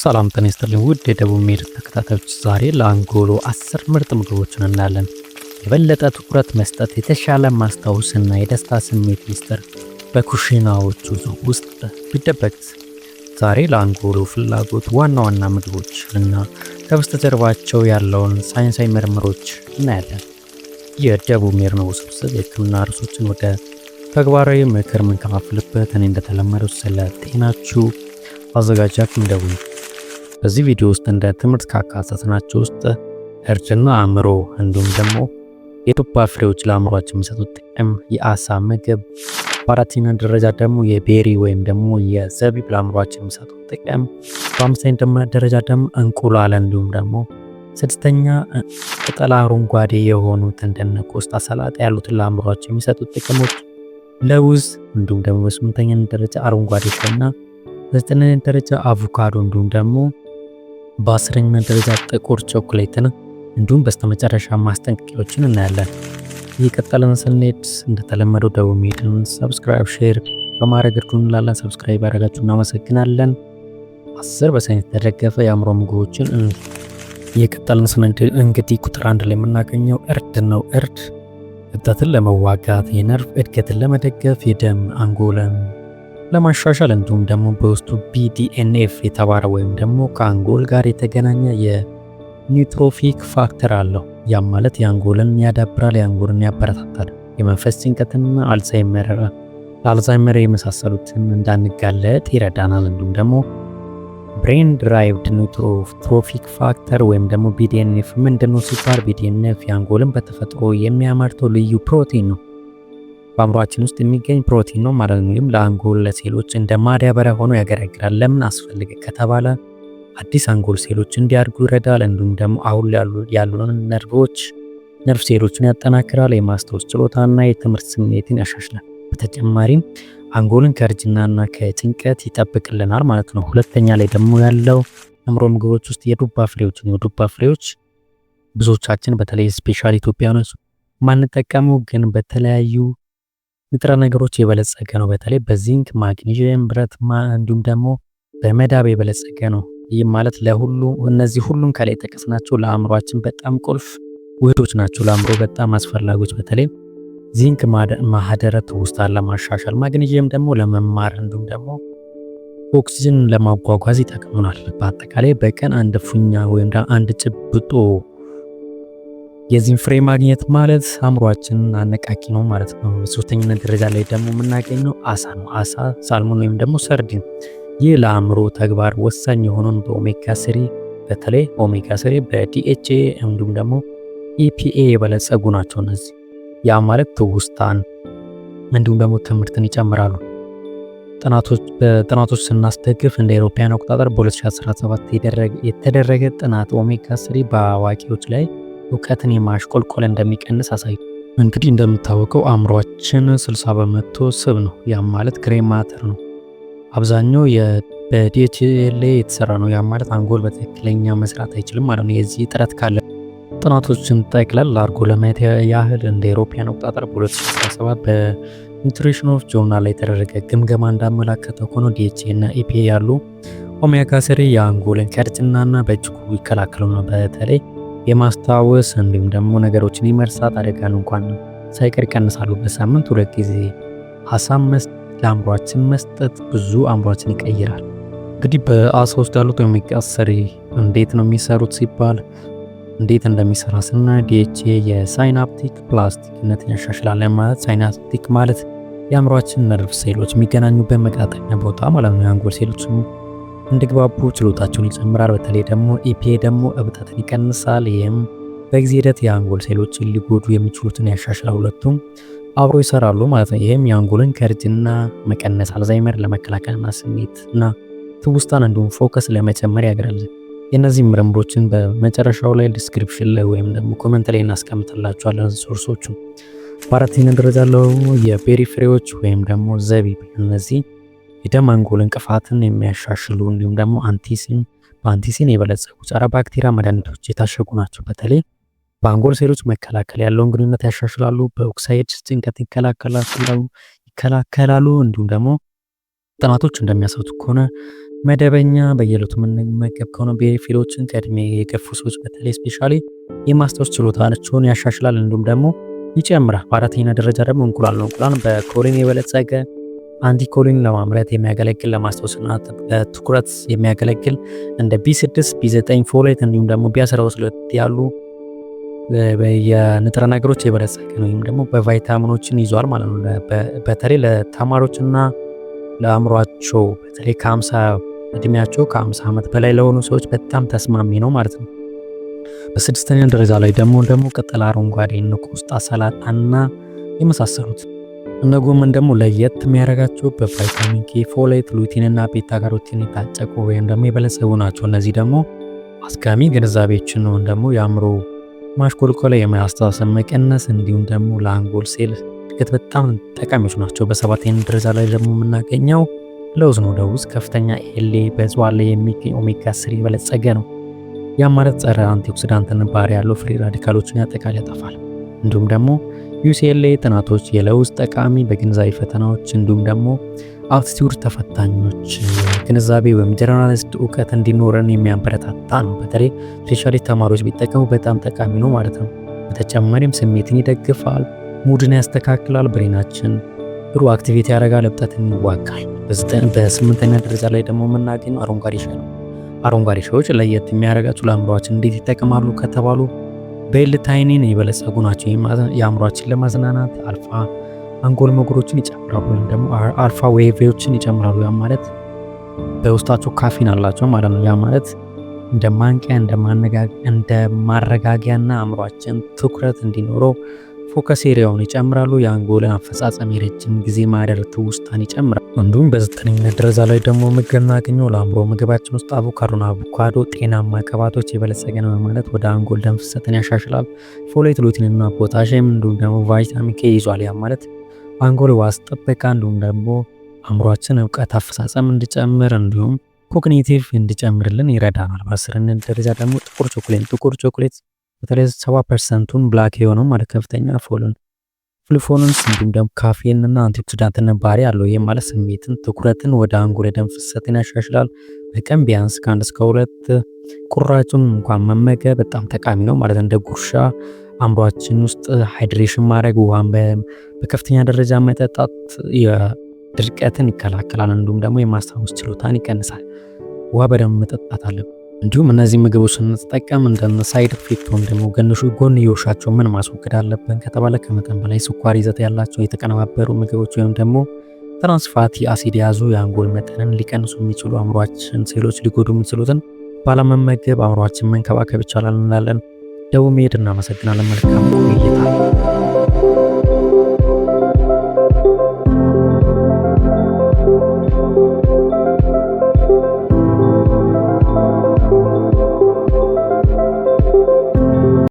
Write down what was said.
ሰላም ጤና ይስጥልኝ ውድ የደቡብ ሜድ ተከታታዮች፣ ዛሬ ለአንጎሎ 10 ምርጥ ምግቦችን እናያለን። የበለጠ ትኩረት መስጠት፣ የተሻለ ማስታወስና የደስታ ስሜት ሚስጥር በኩሽናዎቹ ውስጥ ቢደበቅስ? ዛሬ ለአንጎሎ ፍላጎት ዋና ዋና ምግቦች እና ከበስተጀርባቸው ያለውን ሳይንሳዊ ምርምሮች እናያለን። የደቡብ ሜድ ነው ውስብስብ የሕክምና ርዕሶችን ወደ ተግባራዊ ምክር የምንከፋፍልበት። እኔ እንደተለመደው ስለ ጤናችሁ አዘጋጃችሁ ደቡብ። በዚህ ቪዲዮ ውስጥ እንደ ትምህርት ካካተትናቸው ውስጥ እርጅና አእምሮ፣ እንዲሁም ደግሞ የዱባ ፍሬዎች ለአእምሯችን የሚሰጡት ጥቅም፣ የአሳ ምግብ፣ በአራተኛ ደረጃ ደግሞ የቤሪ ወይም ደግሞ የዘቢብ ለአእምሯችን የሚሰጡት ጥቅም፣ በአምስተኛ ደረጃ ደግሞ እንቁላል፣ እንዲሁም ደግሞ ስድስተኛ ቅጠላ አረንጓዴ የሆኑት እንደነ ቆስጣ፣ ሰላጣ ያሉትን ለአእምሯችን የሚሰጡት ጥቅሞች፣ ለውዝ፣ እንዲሁም ደግሞ በስምንተኛ ደረጃ አረንጓዴ ሻይና በዘጠነኛ ደረጃ አቮካዶ፣ እንዲሁም ደግሞ በአስረኛ ደረጃ ጥቁር ቾኮሌትን፣ እንዲሁም በስተመጨረሻ ማስጠንቀቂያዎችን እናያለን። እየቀጠልን ስንሄድ እንደተለመደው ደቡብ ሜድን ሰብስክራይብ፣ ሼር በማድረግ እርዱን እንላለን። ሰብስክራይብ ያደረጋችሁ እናመሰግናለን። 10 በሳይንስ የተደገፈ የአእምሮ ምግቦችን እየቀጠልን ስንሄድ እንግዲህ ቁጥር 1 ላይ የምናገኘው እርድ ነው። እርድ እብጠትን ለመዋጋት፣ የነርቭ እድገትን ለመደገፍ፣ የደም አንጎልን ለማሻሻል እንዲሁም ደግሞ በውስጡ BDNF የተባለ ወይም ደግሞ ከአንጎል ጋር የተገናኘ የኒውትሮፊክ ፋክተር አለው። ያም ማለት የአንጎልን ያዳብራል፣ የአንጎልን ያበረታታል፣ የመንፈስ ጭንቀትና አልዛይመር የመሳሰሉትን እንዳንጋለጥ ይረዳናል። እንዲሁም ደግሞ ብሬን ድራይቭድ ኒውትሮፊክ ፋክተር ወይም ደግሞ BDNF ምንድነው ሲባል BDNF የአንጎልን በተፈጥሮ የሚያመርተው ልዩ ፕሮቲን ነው። በአእምሯችን ውስጥ የሚገኝ ፕሮቲን ነው ማለት ነው። ይህም ለአንጎል ለሴሎች እንደ ማዳበሪያ ሆኖ ያገለግላል። ለምን አስፈልገ ከተባለ አዲስ አንጎል ሴሎች እንዲያድጉ ይረዳል። እንዲሁም ደግሞ አሁን ያሉን ነርቭ ሴሎችን ያጠናክራል፣ የማስታወስ ችሎታና የትምህርት ስሜትን ያሻሽላል። በተጨማሪም አንጎልን ከእርጅናና ከጭንቀት ይጠብቅልናል ማለት ነው። ሁለተኛ ላይ ደግሞ ያለው አእምሮ ምግቦች ውስጥ የዱባ ፍሬዎች ነው። የዱባ ፍሬዎች ብዙዎቻችን በተለይ ስፔሻሊ ኢትዮጵያኖች ማንጠቀመው ግን በተለያዩ ንጥረ ነገሮች የበለጸገ ነው። በተለይ በዚንክ፣ ማግኒዥየም፣ ብረት እንዲሁም ደግሞ በመዳብ የበለጸገ ነው። ይህ ማለት እነዚህ ሁሉም ከላይ ጠቀስናቸው ለአእምሯችን በጣም ቁልፍ ውህዶች ናቸው። ለአእምሮ በጣም አስፈላጊዎች። በተለይ ዚንክ ማህደረ ትውስታን ለማሻሻል፣ ማግኒዥየም ደግሞ ለመማር እንዲሁም ደግሞ ኦክሲጅን ለማጓጓዝ ይጠቅሙናል። በአጠቃላይ በቀን አንድ ፉኛ ወይም አንድ ጭብጦ የዚህን ፍሬ ማግኘት ማለት አእምሯችን አነቃቂ ነው ማለት ነው። ሶስተኛ ደረጃ ላይ ደግሞ የምናገኘው አሳ ነው። አሳ ሳልሞን ወይም ደግሞ ሰርዲን። ይህ ለአእምሮ ተግባር ወሳኝ የሆነውን በኦሜጋ 3 በተለይ ኦሜጋ 3 በDHA እንዲሁም ደግሞ EPA የበለጸጉ ናቸው። እነዚህ ያ ማለት ትውስታን እንዲሁም ደግሞ ትምህርትን ይጨምራሉ። በጥናቶች ስናስደግፍ እንደ አውሮፓውያን አቆጣጠር በ2017 የተደረገ ጥናት ኦሜጋ 3 በአዋቂዎች ላይ እውቀትን የማሽቆልቆል እንደሚቀንስ አሳይ። እንግዲህ እንደምታወቀው አእምሯችን 60% ስብ ነው። ያም ማለት ግሬ ማተር ነው። አብዛኛው በDHA የተሰራ ነው። ያም ማለት አንጎል በትክክለኛ መስራት አይችልም ማለት ነው። የዚህ ጥረት ካለ ጥናቶችን ጠቅለል አድርጎ ለማየት ያህል እንደ አውሮፓውያን አቆጣጠር በ2017 በኒውትሪሽን ኦፍ ጆርናል ላይ የተደረገ ግምገማ እንዳመላከተው ሆኖ DHA እና EPA ያሉ ኦሜጋ 3 የአንጎልን ከእርጅናና በእጅጉ ይከላከሉ ነው። በተለይ የማስታወስ እንዲሁም ደግሞ ነገሮችን የመርሳት አደጋን እንኳን ሳይቀር ይቀንሳሉ። በሳምንት 2 ጊዜ አሳ ለአእምሯችን መስጠት ብዙ አእምሯችን ይቀይራል። እንግዲህ በአሳ ውስጥ ያሉት ኦሜጋ 3 እንዴት ነው የሚሰሩት ሲባል እንዴት እንደሚሰራ ስና DHA የሳይናፕቲክ ፕላስቲክነትን ያሻሽላል። ማለት ሳይናፕቲክ ማለት የአእምሯችን ነርቭ ሴሎች የሚገናኙበት መገጣጠሚያ ቦታ ማለት ነው። የአንጎል ሴሎች እንዲግባቡ ችሎታቸውን ይጨምራል። በተለይ ደግሞ EPA ደግሞ እብጠትን ይቀንሳል። ይህም በጊዜ ሂደት የአንጎል ሴሎችን ሊጎዱ የሚችሉትን ያሻሽላል። ሁለቱም አብሮ ይሰራሉ ማለት ነው። ይህም የአንጎልን ከእርጅና መቀነስ፣ አልዛይመር ለመከላከልና ስሜትና ትውስታን እንዲሁም ፎከስ ለመጨመር ያገራል። የእነዚህ ምርምሮችን በመጨረሻው ላይ ዲስክሪፕሽን ላይ ወይም ደግሞ ኮሜንት ላይ እናስቀምጥላችኋለን ሶርሶቹን። በአራተኛ ደረጃ ያለው የቤሪ ፍሬዎች ወይም ደግሞ ዘቢብ። እነዚህ የደም አንጎል እንቅፋትን የሚያሻሽሉ እንዲሁም ደግሞ በአንቲሲን የበለጸጉ ጸረ ባክቴሪያ መድኃኒቶች የታሸጉ ናቸው። በተለይ በአንጎል ሴሎች መከላከል ያለውን ግንኙነት ያሻሽላሉ። በኦክሳይድ ጭንቀት ይከላከላሉ። እንዲሁም ደግሞ ጥናቶች እንደሚያሳዩት ከሆነ መደበኛ በየዕለቱ የምንመገብ ከሆነ ፊሎችን ከእድሜ የገፉ ሰዎች በተለይ ስፔሻሊ የማስታወስ ችሎታቸውን ያሻሽላል እንዲሁም ደግሞ ይጨምራል። በአራተኛ ደረጃ ደግሞ እንቁላል ነው። እንቁላል በኮሊን የበለጸገ አንቲኮሊን ለማምረት የሚያገለግል ለማስታወስና ለትኩረት የሚያገለግል እንደ B6 B9 ፎሌት እንዲሁም ደግሞ B12 ያሉ የንጥረ ነገሮች የበለጸገ ነው። ወይም ደግሞ በቫይታሚኖችን ይዟል ማለት ነው። በተለይ ለተማሪዎችና ለአእምሯቸው በተለይ ከ50 እድሜያቸው ከ50 ዓመት በላይ ለሆኑ ሰዎች በጣም ተስማሚ ነው ማለት ነው። በስድስተኛ ደረጃ ላይ ደግሞ ቅጠል አረንጓዴ፣ እነ ቆስጣ፣ ሰላጣና የመሳሰሉት። እነ ጎመን ደግሞ ለየት የሚያደርጋቸው በቫይታሚን ኬ፣ ፎሌት፣ ሉቲን እና ቤታ ካሮቲን የታጨቁ ወይም ደግሞ የበለጸጉ ናቸው። እነዚህ ደግሞ አስጋሚ ግንዛቤዎችን ነው ደግሞ የአእምሮ ማሽቆልቆል፣ የማስተዋሰብ መቀነስ እንዲሁም ደግሞ ለአንጎል ሴል እድገት በጣም ጠቃሚዎች ናቸው። በሰባተኛ ደረጃ ላይ ደግሞ የምናገኘው ለውዝ ነው። ለውዝ ከፍተኛ ኤሌ በእጽዋት ላይ የሚገኝ ኦሜጋ 3 የበለጸገ ነው። ያ ማለት ጸረ አንቲኦክሲዳንትን ባህሪ ያለው ፍሪ ራዲካሎችን ያጠቃል፣ ያጠፋል። እንዲሁም ደግሞ UCLA ጥናቶች የለውዝ ጠቃሚ በግንዛቤ ፈተናዎች እንዲሁም ደግሞ አፕቲቲዩድ ተፈታኞች ግንዛቤ ወይም ጀነራላይዝድ እውቀት እንዲኖረን የሚያበረታታ ነው። በተለይ ስፔሻሊ ተማሪዎች ቢጠቀሙ በጣም ጠቃሚ ነው ማለት ነው። በተጨማሪም ስሜትን ይደግፋል፣ ሙድን ያስተካክላል፣ ብሬናችን ጥሩ አክቲቪቲ ያደርጋል፣ እብጠትን ይዋጋል። በስምንተኛ ደረጃ ላይ ደግሞ የምናገኘው አረንጓዴ ሻይ ነው። አረንጓዴ ሻዮች ለየት የሚያደርጋቸው ለአእምሯችን እንዴት ይጠቅማሉ ከተባሉ በኤልታይኒን የበለጸጉ ናቸው። የአእምሯችን ለማዝናናት አልፋ አንጎል ሞገሮችን ይጨምራሉ ወይም ደግሞ አልፋ ዌቭዎችን ይጨምራሉ። ያ ማለት በውስጣቸው ካፊን አላቸው ማለት ነው። ያ ማለት እንደ ማንቂያ እንደ ማረጋጊያና አእምሯችን ትኩረት እንዲኖረው ፎከስ ኤሪያውን ይጨምራሉ። የአንጎልን አፈጻጸም የረጅም ጊዜ ማደር ትውስታን ይጨምራል። እንዲሁም በዘጠነኛ ደረጃ ላይ ደግሞ የምናገኘው ለአእምሮ ምግባችን ውስጥ አቮካዶ ጤናማ ቅባቶች የበለጸገ ነው ማለት ወደ አንጎል ደም ፍሰትን ያሻሽላል። ፎሌት፣ ሉቲንና ፖታሽየም እንዲሁም ደግሞ ቫይታሚን ኬ ይዟል። ያ ማለት አንጎል ዋስ ጥበቃ እንዲሁም ደግሞ አእምሯችን እውቀት አፈጻጸም እንዲጨምር እንዲሁም ኮግኒቲቭ እንዲጨምርልን ይረዳናል። በአስረኛ ደረጃ ደግሞ ጥቁር ቾኮሌት በተለይ 70%ቱን ብላክ የሆነው ማለት ከፍተኛ ፍሉፎኖንስ እንዲሁም ደግሞ ካፌን እና አንቲኦክሲዳንትን ባህሪ አለው። ይህ ማለት ስሜትን፣ ትኩረትን፣ ወደ አንጎል ደም ፍሰትን ያሻሽላል። በቀን ቢያንስ ከ1 እስከ 2 ቁራጩን እንኳን መመገብ በጣም ጠቃሚ ነው ማለት እንደ ጉርሻ አእምሯችን ውስጥ ሃይድሬሽን ማድረግ፣ ውሃን በከፍተኛ ደረጃ መጠጣት ድርቀትን ይከላከላል። እንዲሁም ደግሞ የማስታወስ ችሎታን ይቀንሳል። ውሃ በደንብ መጠጣት አለብን። እንዲሁም እነዚህ ምግቦች ስንጠቀም እንደ ሳይድ ኢፌክት ወይም ደግሞ ጎንዮሻቸው ምን ማስወገድ አለብን ከተባለ ከመጠን በላይ ስኳር ይዘት ያላቸው የተቀነባበሩ ምግቦች ወይም ደግሞ ትራንስፋቲ አሲድ የያዙ የአንጎል መጠንን ሊቀንሱ የሚችሉ አእምሯችን ሴሎች ሊጎዱ የሚችሉትን ባለመመገብ አእምሯችን መንከባከብ ይቻላል እንላለን። ደቡብ መሄድ እናመሰግናለን። መልካም ቆይታ።